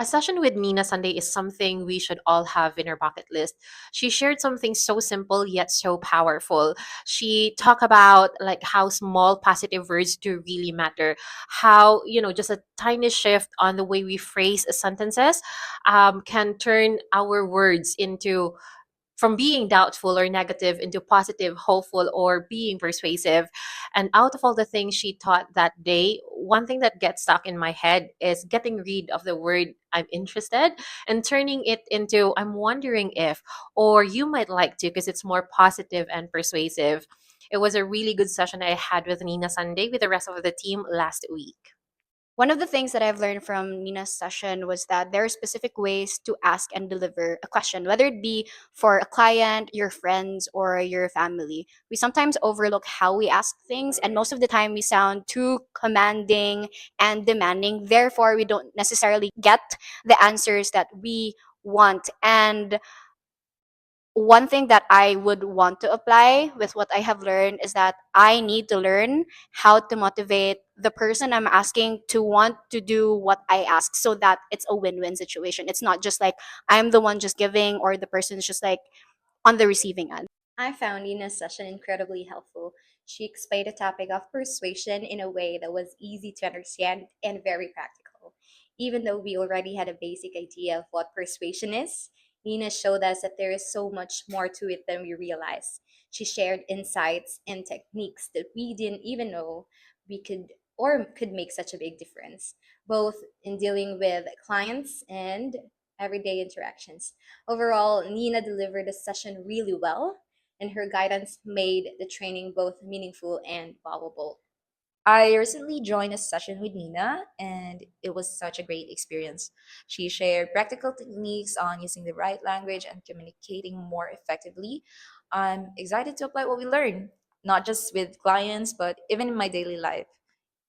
A session with Nina Sunday is something we should all have in our bucket list. She shared something so simple yet so powerful. She talked about like how small positive words do really matter. How, just a tiny shift on the way we phrase sentences can turn our words into from being doubtful or negative into positive, hopeful, or being persuasive. And out of all the things she taught that day, one thing that gets stuck in my head is getting rid of the word I'm interested and turning it into I'm wondering if, or you might like to, because it's more positive and persuasive. It was a really good session I had with Nina Sunday with the rest of the team last week. One of the things that I've learned from Nina's session was that there are specific ways to ask and deliver a question, whether it be for a client, your friends, or your family. We sometimes overlook how we ask things, and most of the time we sound too commanding and demanding. Therefore, we don't necessarily get the answers that we want. And one thing that I would want to apply with what I have learned is that I need to learn how to motivate the person I'm asking to want to do what I ask so that it's a win win situation. It's not just like I'm the one just giving or the person's just like on the receiving end. I found Nina's session incredibly helpful. She explained the topic of persuasion in a way that was easy to understand and very practical. Even though we already had a basic idea of what persuasion is, Nina showed us that there is so much more to it than we realize. She shared insights and techniques that we didn't even know we could make such a big difference, both in dealing with clients and everyday interactions. Overall, Nina delivered the session really well, and her guidance made the training both meaningful and valuable. I recently joined a session with Nina, and it was such a great experience. She shared practical techniques on using the right language and communicating more effectively. I'm excited to apply what we learned, not just with clients, but even in my daily life.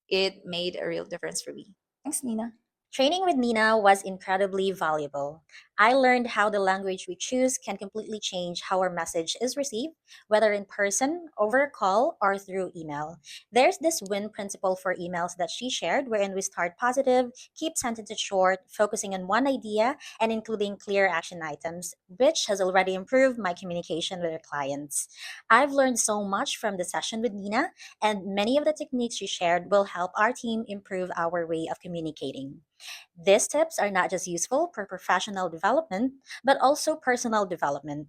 It made a real difference for me. Thanks, Nina. Training with Nina was incredibly valuable. I learned how the language we choose can completely change how our message is received, whether in person, over a call, or through email. There's this win principle for emails that she shared, wherein we start positive, keep sentences short, focusing on one idea, and including clear action items, which has already improved my communication with our clients. I've learned so much from the session with Nina, and many of the techniques she shared will help our team improve our way of communicating. These tips are not just useful for professional development, but also personal development.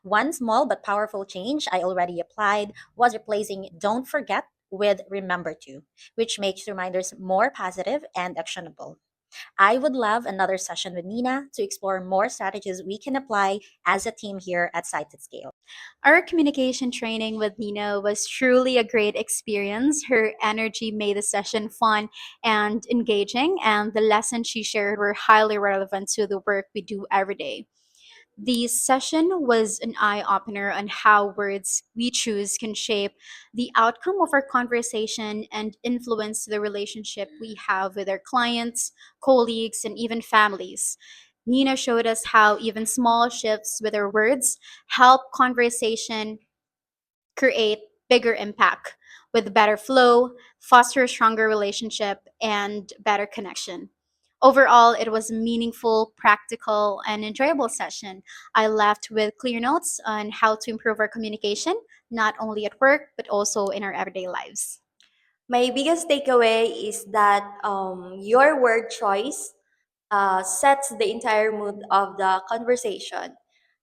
One small but powerful change I already applied was replacing don't forget with remember to, which makes reminders more positive and actionable. I would love another session with Nina to explore more strategies we can apply as a team here at Site at Scale. Our communication training with Nina was truly a great experience. Her energy made the session fun and engaging, and the lessons she shared were highly relevant to the work we do every day. The session was an eye opener on how words we choose can shape the outcome of our conversation and influence the relationship we have with our clients, colleagues, and even families. Nina showed us how even small shifts with our words help conversation create bigger impact with better flow, foster a stronger relationship, and better connection. Overall, it was a meaningful, practical, and enjoyable session. I left with clear notes on how to improve our communication, not only at work, but also in our everyday lives. My biggest takeaway is that your word choice sets the entire mood of the conversation.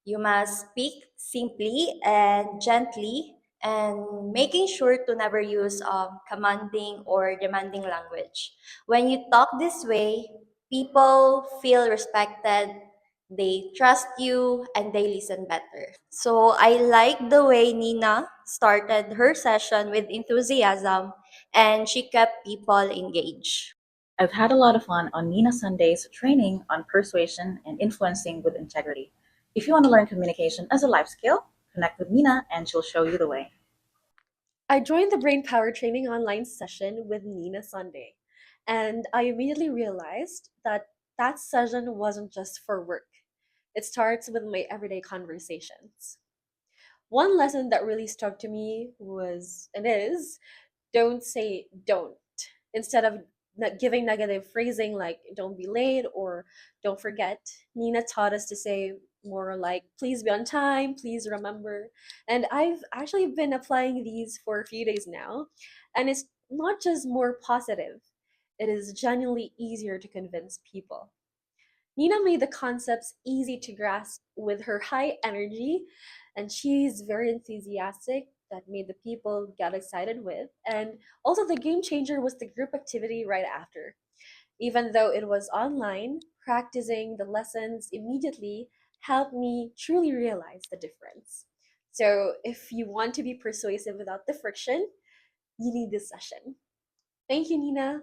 You must speak simply and gently, and making sure to never use commanding or demanding language. When you talk this way, people feel respected, they trust you, and they listen better. So I like the way Nina started her session with enthusiasm and she kept people engaged. I've had a lot of fun on Nina Sunday's training on persuasion and influencing with integrity. If you want to learn communication as a life skill, connect with Nina and she'll show you the way. I joined the Brain Power Training online session with Nina Sunday, and I immediately realized that that session wasn't just for work. It starts with my everyday conversations. One lesson that really stuck to me was and is don't say don't. Instead of giving negative phrasing like "don't be late" or "don't forget." Nina taught us to say more like "please be on time," "please remember." And I've actually been applying these for a few days now, and it's not just more positive, it is genuinely easier to convince people. Nina made the concepts easy to grasp with her high energy, and she's very enthusiastic. That made the people get excited with. And also, the game changer was the group activity right after. Even though it was online, practicing the lessons immediately helped me truly realize the difference. So, if you want to be persuasive without the friction, you need this session. Thank you, Nina.